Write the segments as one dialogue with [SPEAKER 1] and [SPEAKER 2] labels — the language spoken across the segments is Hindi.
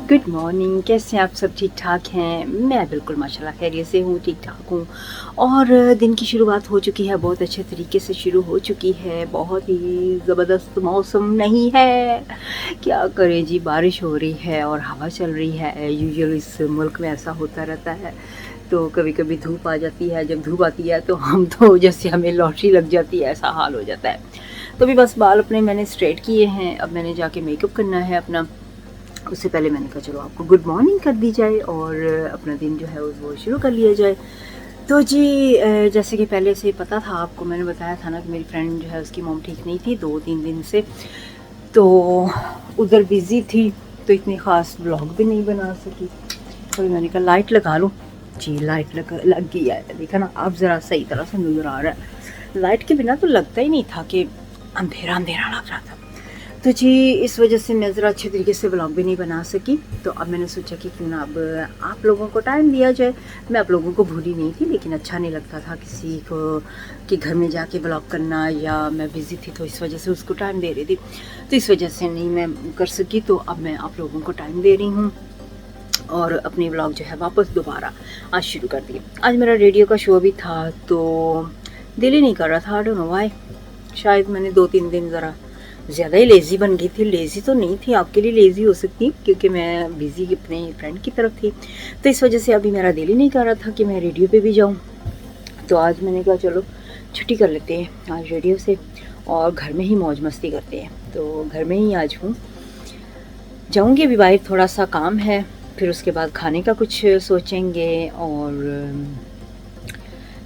[SPEAKER 1] Good morning. कैसे हैं आप सब? ठीक ठाक हैं? मैं बिल्कुल माशाल्लाह खैरियत से हूँ, ठीक ठाक हूँ। और दिन की शुरुआत हो चुकी है, बहुत अच्छे तरीके से शुरू हो चुकी है। बहुत ही ज़बरदस्त मौसम नहीं है, क्या करें जी, बारिश हो रही है और हवा चल रही है। यूजुअली इस मुल्क में ऐसा होता रहता है। तो कभी कभी धूप आ जाती है, जब धूप आती है तो हम तो जैसे हमें लॉटरी लग जाती है, ऐसा हाल हो जाता है। तो अभी बस बाल अपने मैंने स्ट्रेट किए हैं, अब मैंने जाके मेकअप करना है अपना। उससे पहले मैंने कहा चलो आपको गुड मॉर्निंग कर दी जाए और अपना दिन जो है वो शुरू कर लिया जाए। तो जी जैसे कि पहले से पता था आपको, मैंने बताया था ना कि मेरी फ्रेंड जो है उसकी मॉम ठीक नहीं थी 2-3 दिन से, तो उधर बिज़ी थी, तो इतनी ख़ास ब्लॉग भी नहीं बना सकी। तो मैंने कहा लाइट लगा लूँ। जी लाइट लग गई है, देखा ना आप, ज़रा सही तरह से नज़र आ रहा है। लाइट के बिना तो लगता ही नहीं था कि अंधेरा अंधेरा लग रहा था। तो जी इस वजह से मैं ज़रा अच्छे तरीके से ब्लॉग भी नहीं बना सकी। तो अब मैंने सोचा कि क्यों ना अब आप लोगों को टाइम दिया जाए। मैं आप लोगों को भूली नहीं थी, लेकिन अच्छा नहीं लगता था किसी को कि घर में जाके ब्लॉग करना, या मैं बिज़ी थी तो इस वजह से उसको टाइम दे रही थी, तो इस वजह से नहीं मैं कर सकी। तो अब मैं आप लोगों को टाइम दे रही हूँ और अपनी ब्लॉग जो है वापस दोबारा आज शुरू कर दी। आज मेरा रेडियो का शो भी था तो दिल ही नहीं कर रहा था, आई डोंट नो व्हाई। शायद मैंने 2-3 दिन ज़रा ज़्यादा ही लेज़ी बन गई थी। लेज़ी तो नहीं थी, आपके लिए लेज़ी हो सकती, क्योंकि मैं बिज़ी अपने फ्रेंड की तरफ थी, तो इस वजह से अभी मेरा दिल ही नहीं कर रहा था कि मैं रेडियो पे भी जाऊं। तो आज मैंने कहा चलो छुट्टी कर लेते हैं आज रेडियो से और घर में ही मौज मस्ती करते हैं। तो घर में ही आज हूँ, जाऊँगी अभी बाहर, थोड़ा सा काम है, फिर उसके बाद खाने का कुछ सोचेंगे। और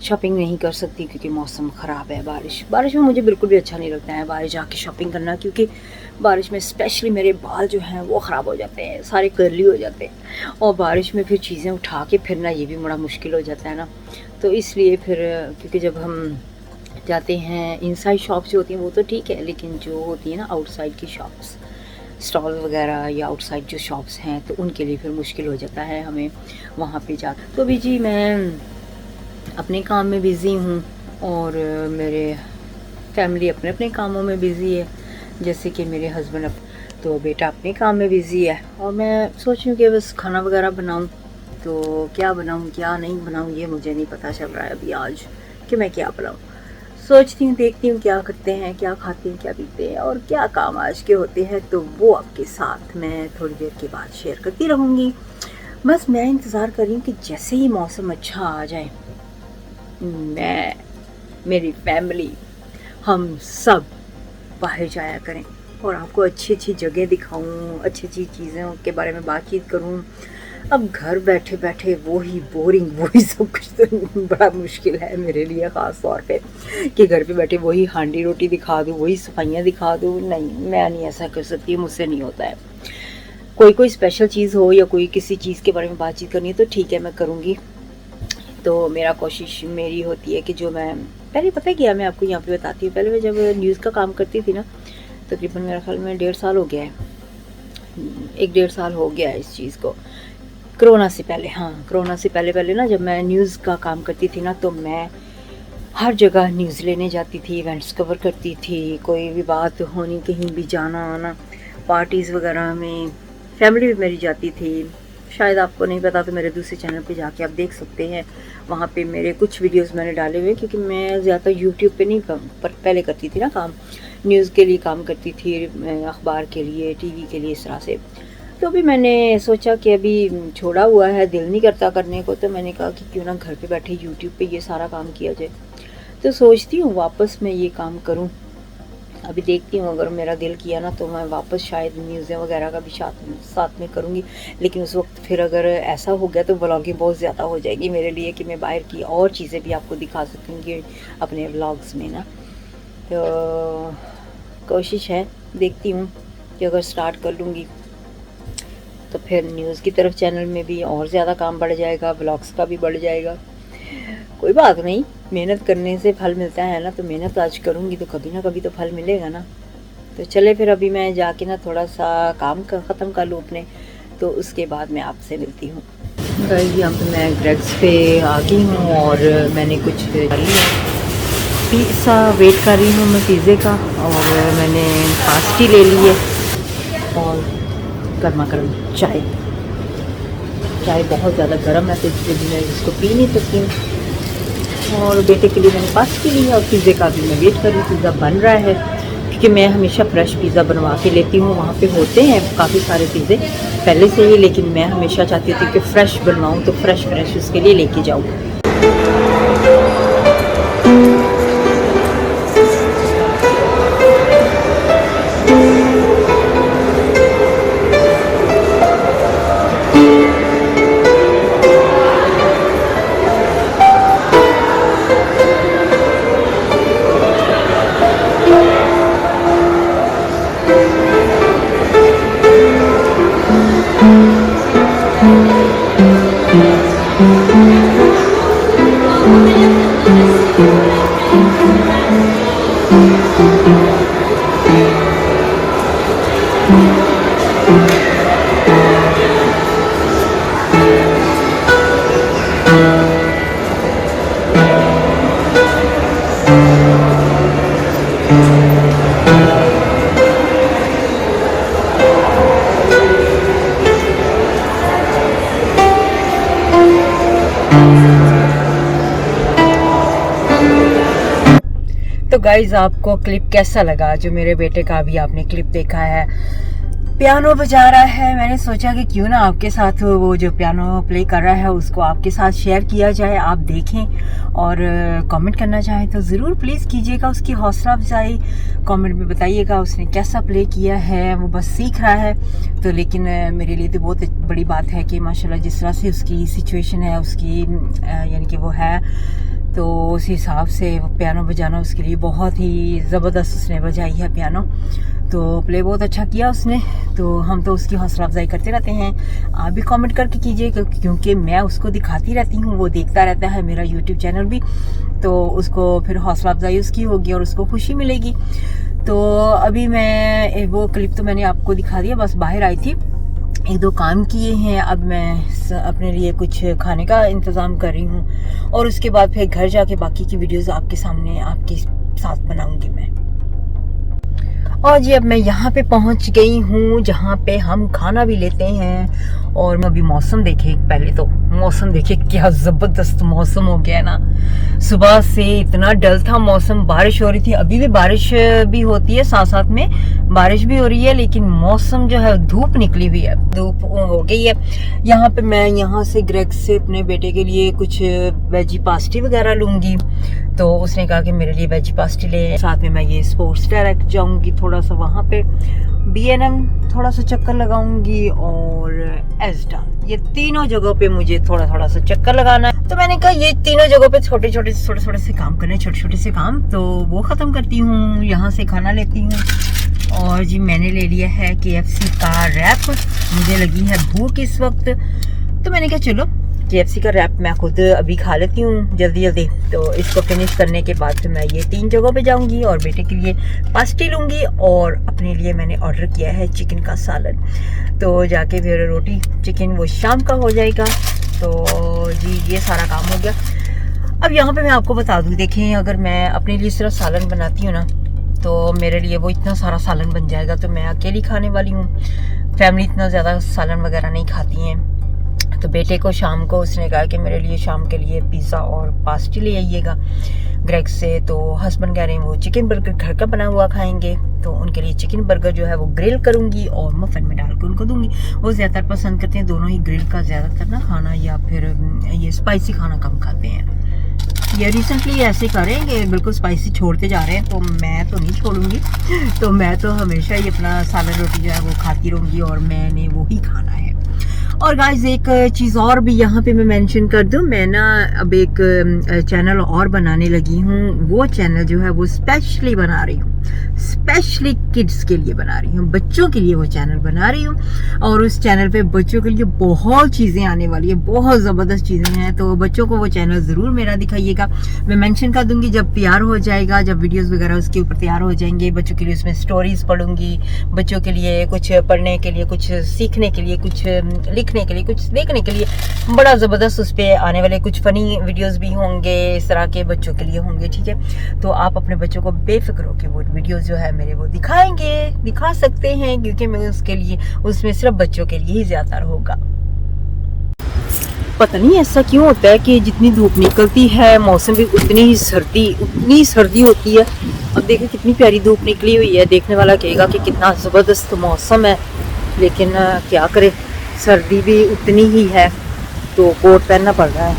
[SPEAKER 1] शॉपिंग नहीं कर सकती क्योंकि मौसम ख़राब है। बारिश में मुझे बिल्कुल भी अच्छा नहीं लगता है बाहर जाके शॉपिंग करना, क्योंकि बारिश में स्पेशली मेरे बाल जो हैं वो ख़राब हो जाते हैं, सारे कर्ली हो जाते हैं, और बारिश में फिर चीज़ें उठा के फिरना ये भी बड़ा मुश्किल हो जाता है ना। तो इसलिए फिर क्योंकि जब हम जाते हैं इनसाइड शॉप्स जो होती हैं वो तो ठीक है, लेकिन जो होती है ना आउटसाइड की शॉप्स, स्टॉल वगैरह या आउटसाइड जो शॉप्स हैं, तो उनके लिए फिर मुश्किल हो जाता है हमें वहाँ पे जा। तो अभी जी मैं अपने काम में बिज़ी हूँ और मेरे फैमिली अपने अपने कामों में बिज़ी है। जैसे कि मेरे हस्बैंड तो बेटा अपने काम में बिज़ी है, और मैं सोच रही हूँ कि बस खाना वगैरह बनाऊँ। तो क्या बनाऊँ क्या नहीं बनाऊँ ये मुझे नहीं पता चल रहा है अभी आज कि मैं क्या बनाऊँ। सोचती हूँ, देखती हूँ क्या करते हैं, क्या खाते हैं, क्या पीते हैं और क्या काम आज के होते हैं, तो वो आपके साथ मैं थोड़ी देर के बाद शेयर करती रहूँगी। बस मैं इंतज़ार कर रही हूँ कि जैसे ही मौसम अच्छा आ जाए, मैं, मेरी फैमिली, हम सब बाहर जाया करें और आपको अच्छी अच्छी जगह दिखाऊं, अच्छी अच्छी चीज़ें के बारे में बातचीत करूं। अब घर बैठे बैठे वही बोरिंग वही सब कुछ तो बड़ा मुश्किल है मेरे लिए, ख़ास तौर पे कि घर पे बैठे वही हांडी रोटी दिखा दूँ, वही सफाइयाँ दिखा दूँ। नहीं, मैं नहीं ऐसा कर सकती, मुझसे नहीं होता है। कोई स्पेशल चीज़ हो या कोई किसी चीज़ के बारे में बातचीत करनी है तो ठीक है, मैं करूँगी। तो मेरा कोशिश मेरी होती है कि जो मैं पहले, पता है क्या, मैं आपको यहाँ पे बताती हूँ। पहले मैं जब न्यूज़ का काम करती थी ना, तकरीबन मेरा ख्याल में 1.5 साल हो गया है, 1-1.5 साल हो गया है इस चीज़ को। कोरोना से पहले, हाँ कोरोना से पहले ना जब मैं न्यूज़ का काम करती थी ना, तो मैं हर जगह न्यूज़ लेने जाती थी, इवेंट्स कवर करती थी, कोई भी बात होनी, कहीं भी जाना आना, पार्टीज़ वगैरह में फैमिली भी मेरी जाती थी। शायद आपको नहीं पता तो मेरे दूसरे चैनल पे जाके आप देख सकते हैं, वहाँ पे मेरे कुछ वीडियोस मैंने डाले हुए, क्योंकि मैं ज़्यादा यूट्यूब पे नहीं पर पहले करती थी ना काम, न्यूज़ के लिए काम करती थी, अखबार के लिए, टीवी के लिए, इस तरह से। तो अभी मैंने सोचा कि अभी छोड़ा हुआ है, दिल नहीं करता करने को, तो मैंने कहा कि क्यों ना घर पे बैठे यूट्यूब पे ये सारा काम किया जाए। तो सोचती हूँ वापस मैं ये काम करूँ। अभी देखती हूँ, अगर मेरा दिल किया ना तो मैं वापस शायद न्यूज़ें वगैरह का भी साथ में करूँगी। लेकिन उस वक्त फिर अगर ऐसा हो गया तो व्लॉगिंग बहुत ज़्यादा हो जाएगी मेरे लिए, कि मैं बाहर की और चीज़ें भी आपको दिखा सकूँगी अपने व्लॉग्स में ना। तो कोशिश है, देखती हूँ कि अगर स्टार्ट कर लूँगी तो फिर न्यूज़ की तरफ चैनल में भी और ज़्यादा काम बढ़ जाएगा, व्लॉग्स का भी बढ़ जाएगा। कोई बात नहीं, मेहनत करने से फल मिलता है ना, तो मेहनत आज करूँगी तो कभी ना कभी तो फल मिलेगा ना। तो चले फिर अभी मैं जाके ना थोड़ा सा काम ख़त्म कर लूँ अपने, तो उसके बाद मैं आपसे मिलती हूँ। गाइस यहाँ पे मैं ग्रेग्स पे आ गई हूँ और मैंने कुछ कर लिया, पिज़्ज़ा वेट कर रही हूँ मैं पिज़्ज़े का, और मैंने पास्टी ले ली है और गर्मा गर्म चाय। चाय बहुत ज़्यादा गर्म है तो इसलिए भी मैं इसको पी नहीं सकती हूँ। और बेटे के लिए मैंने पास्ता ली है और पिज़्ज़े का भी मैं वेट कर रही हूँ। पिज़्ज़ा बन रहा है क्योंकि मैं हमेशा फ्रेश पिज़्ज़ा बनवा के लेती हूँ। वहाँ पे होते हैं काफ़ी सारे पिज़्ज़े पहले से ही, लेकिन मैं हमेशा चाहती होती हूँ कि फ़्रेश बनवाऊँ, तो फ्रेश उसके लिए लेके जाऊँ। तो गाइज आपको क्लिप कैसा लगा? जो मेरे बेटे का अभी आपने क्लिप देखा है, पियानो बजा रहा है। मैंने सोचा कि क्यों ना आपके साथ वो जो पियानो प्ले कर रहा है उसको आपके साथ शेयर किया जाए, आप देखें और कमेंट करना चाहें तो ज़रूर प्लीज़ कीजिएगा। उसकी हौसला अफजाई कमेंट में बताइएगा उसने कैसा प्ले किया है। वो बस सीख रहा है तो, लेकिन मेरे लिए तो बहुत बड़ी बात है कि माशाल्लाह जिस तरह से उसकी सिचुएशन है, उसकी यानी कि वो है, तो उस हिसाब से वो पियानो बजाना उसके लिए बहुत ही ज़बरदस्त उसने बजाई है पियानो। तो प्ले बहुत अच्छा किया उसने। तो हम तो उसकी हौसला अफजाई करते रहते हैं। आप भी कमेंट करके कीजिए क्योंकि मैं उसको दिखाती रहती हूँ, वो देखता रहता है मेरा यूट्यूब चैनल भी, तो उसको फिर हौसला अफजाई उसकी होगी और उसको खुशी मिलेगी। तो अभी मैं वो क्लिप तो मैंने आपको दिखा दिया, बस बाहर आई थी, एक दो काम किए हैं। अब मैं अपने लिए कुछ खाने का इंतज़ाम कर रही हूँ और उसके बाद फिर घर जाके बाकी की वीडियोस आपके सामने आपके साथ बनाऊंगी मैं। और जी अब मैं यहाँ पे पहुँच गई हूँ जहाँ पे हम खाना भी लेते हैं। और मैं अभी मौसम देखे, पहले तो मौसम देखे, क्या ज़बरदस्त मौसम हो गया है ना। सुबह से इतना डल था मौसम, बारिश हो रही थी, अभी भी बारिश भी होती है, साथ साथ में बारिश भी हो रही है, लेकिन मौसम जो है धूप निकली हुई है, धूप हो गई है। यहाँ पे मैं यहाँ से ग्रेग से अपने बेटे के लिए कुछ वेजी पास्टी वगैरह लूँगी, तो उसने कहा कि मेरे लिए वेजी पास्टी ले। साथ में मैं ये स्पोर्ट्स डायरेक्ट जाऊँगी, थोड़ा सा वहाँ पे B&M थोड़ा सा चक्कर लगाऊंगी और एस्डा, ये तीनों जगहों पे मुझे थोड़ा सा चक्कर लगाना है। तो मैंने कहा ये तीनों जगहों पे छोटे छोटे से काम करने, छोटे से काम, तो वो ख़त्म करती हूँ, यहाँ से खाना लेती हूँ। और जी मैंने ले लिया है KFC का रैप, मुझे लगी है भूख इस वक्त, तो मैंने कहा चलो KFC का रैप मैं खुद अभी खा लेती हूँ जल्दी। तो इसको फिनिश करने के बाद फिर मैं ये 3 जगहों पे जाऊँगी और बेटे के लिए पास्टी लूँगी और अपने लिए मैंने ऑर्डर किया है चिकन का सालन, तो जाके फिर रोटी चिकन वो शाम का हो जाएगा। तो जी ये सारा काम हो गया। अब यहाँ पे मैं आपको बता दूँ, देखें अगर मैं अपने लिए सिर्फ सालन बनाती हूँ ना तो मेरे लिए वो इतना सारा सालन बन जाएगा, तो मैं अकेली खाने वाली हूँ, फैमिली इतना ज़्यादा सालन वगैरह नहीं खाती हैं। तो बेटे को शाम को उसने कहा कि मेरे लिए शाम के लिए पिज़्ज़ा और पास्टी ले आइएगा ग्रेग से। तो हस्बैंड कह रहे हैं वो चिकन बर्गर घर का बना हुआ खाएंगे, तो उनके लिए चिकन बर्गर जो है वो ग्रिल करूंगी और मफन में डाल के उनको दूंगी। वो ज़्यादातर पसंद करते हैं दोनों ही ग्रिल का ज़्यादातर ना खाना, या फिर ये स्पाइसी खाना कम खाते हैं। ये रिसेंटली ऐसे करेंगे, बिल्कुल स्पाइसी छोड़ते जा रहे हैं, तो मैं तो नहीं छोड़ूंगी, तो मैं तो हमेशा ही अपना सालन रोटी जो है वो खाती रहूँगी और मैंने वो ही खाना है। और गाइज एक चीज़ और भी यहाँ पे मैं मेंशन कर दूँ, मैं ना अब एक चैनल और बनाने लगी हूँ। वो चैनल जो है वो स्पेशली बना रही हूँ, स्पेशली किड्स के लिए बना रही हूँ, बच्चों के लिए वो चैनल बना रही हूँ। और उस चैनल पे बच्चों के लिए बहुत चीज़ें आने वाली है, बहुत ज़बरदस्त चीज़ें हैं, तो बच्चों को वो चैनल ज़रूर मेरा दिखाइएगा। मैं मेंशन कर दूँगी जब तैयार हो जाएगा, जब वीडियोस वगैरह उसके ऊपर तैयार हो जाएंगे। बच्चों के लिए उसमें स्टोरीज़ पढ़ूँगी, बच्चों के लिए कुछ पढ़ने के लिए, कुछ सीखने के लिए, कुछ लिखने के लिए, कुछ देखने के लिए, बड़ा ज़बरदस्त उस पर आने वाले कुछ फ़नी वीडियोज़ भी होंगे, इस तरह के बच्चों के लिए होंगे, ठीक है। तो आप अपने बच्चों को बेफिक्र हो के वो वीडियोज़ जो है मेरे वो दिखा सकते हैं, क्योंकि मैं उसके लिए उसमें सिर्फ बच्चों के लिए ही ज़्यादा होगा। पता नहीं ऐसा क्यों होता है कि जितनी धूप निकलती है मौसम भी उतनी सर्दी होती है। अब देखो कितनी प्यारी धूप निकली हुई है, देखने वाला कहेगा कि कितना ज़बरदस्त मौसम है, लेकिन क्या करे, सर्दी भी उतनी ही है, तो कोट पहनना पड़ रहा है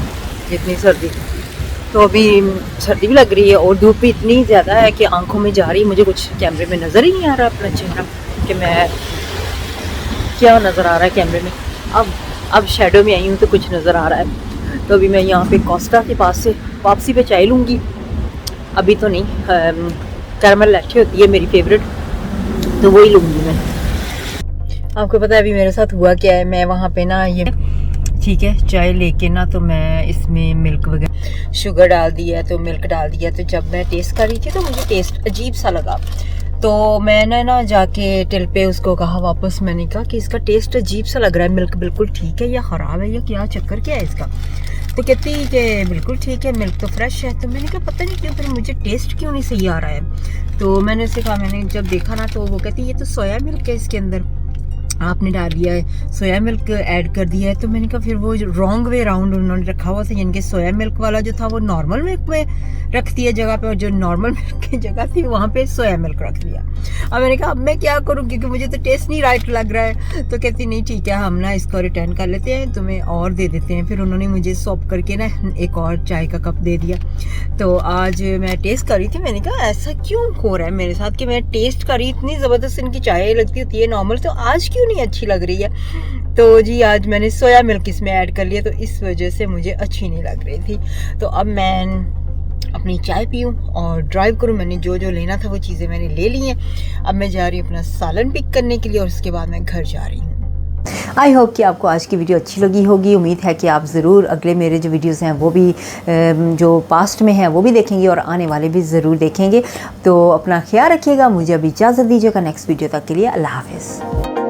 [SPEAKER 1] जितनी सर्दी। तो अभी सर्दी भी लग रही है और धूप भी इतनी ज़्यादा है कि आंखों में जा रही है। मुझे कुछ कैमरे में नज़र ही नहीं आ रहा अपना चेहरा कि मैं क्या नज़र आ रहा है कैमरे में। अब शेडो में आई हूँ तो कुछ नज़र आ रहा है। तो अभी मैं यहाँ पे कोस्टा के पास से वापसी पे चाय लूँगी, अभी तो नहीं। कैरमल लैटे होती है मेरी फेवरेट, तो वही लूँगी मैं। आपको पता है अभी मेरे साथ हुआ क्या है, मैं वहाँ पे ना ये ठीक है चाय लेके ना, तो मैं इसमें मिल्क वगैरह शुगर डाल दिया, तो मिल्क डाल दिया। तो जब मैं टेस्ट कर रही थी तो मुझे टेस्ट अजीब सा लगा, तो मैंने ना जाके टिल पे उसको कहा वापस, मैंने कहा कि इसका टेस्ट अजीब सा लग रहा है, मिल्क बिल्कुल ठीक है या ख़राब है या क्या चक्कर क्या है इसका। तो कहती है कि बिल्कुल ठीक है, मिल्क तो फ्रेश है। तो मैंने कहा पता नहीं क्यों फिर मुझे टेस्ट क्यों नहीं सही आ रहा है। तो मैंने उसे कहा, मैंने जब देखा ना तो वो कहती है ये तो सोया मिल्क है, इसके अंदर आपने डाल दिया है, सोया मिल्क ऐड कर दिया है। तो मैंने कहा फिर वो रॉन्ग वे अराउंड उन्होंने रखा हुआ था, यानी कि सोया मिल्क वाला जो था वो नॉर्मल मिल्क में रख दिया जगह पे, और जो नॉर्मल मिल्क की जगह थी वहाँ पे सोया मिल्क रख दिया। अब मैंने कहा अब मैं क्या करूँ, क्योंकि मुझे तो टेस्ट नहीं राइट लग रहा है। तो कहती नहीं ठीक है, हम ना इसको रिटर्न कर लेते हैं, तुम्हें और दे देते हैं। फिर उन्होंने मुझे सॉप करके ना एक और चाय का कप दे दिया। तो आज मैं टेस्ट कर रही थी, मैंने कहा ऐसा क्यों हो रहा है मेरे साथ कि मैं टेस्ट करी, इतनी ज़बरदस्त इनकी चाय लगती होती है नॉर्मल, तो आज क्यों नहीं अच्छी लग रही है। तो जी आज मैंने सोया मिल्क इसमें ऐड कर लिया, तो इस वजह से मुझे अच्छी नहीं लग रही थी। तो अब मैं अपनी चाय पीऊँ और ड्राइव करूँ। मैंने जो जो लेना था वो चीज़ें मैंने ले ली हैं। अब मैं जा रही हूँ अपना सालन पिक करने के लिए और उसके बाद मैं घर जा रही हूँ।
[SPEAKER 2] आई होप कि आपको आज की वीडियो अच्छी लगी होगी। उम्मीद है कि आप ज़रूर अगले मेरे जो वीडियोस हैं वो भी जो पास्ट में हैं वो भी देखेंगे और आने वाले भी ज़रूर देखेंगे। तो अपना ख्याल रखिएगा, मुझे अभी इजाज़त दीजिएगा। नेक्स्ट वीडियो तक के लिए अल्लाह हाफ़िज़।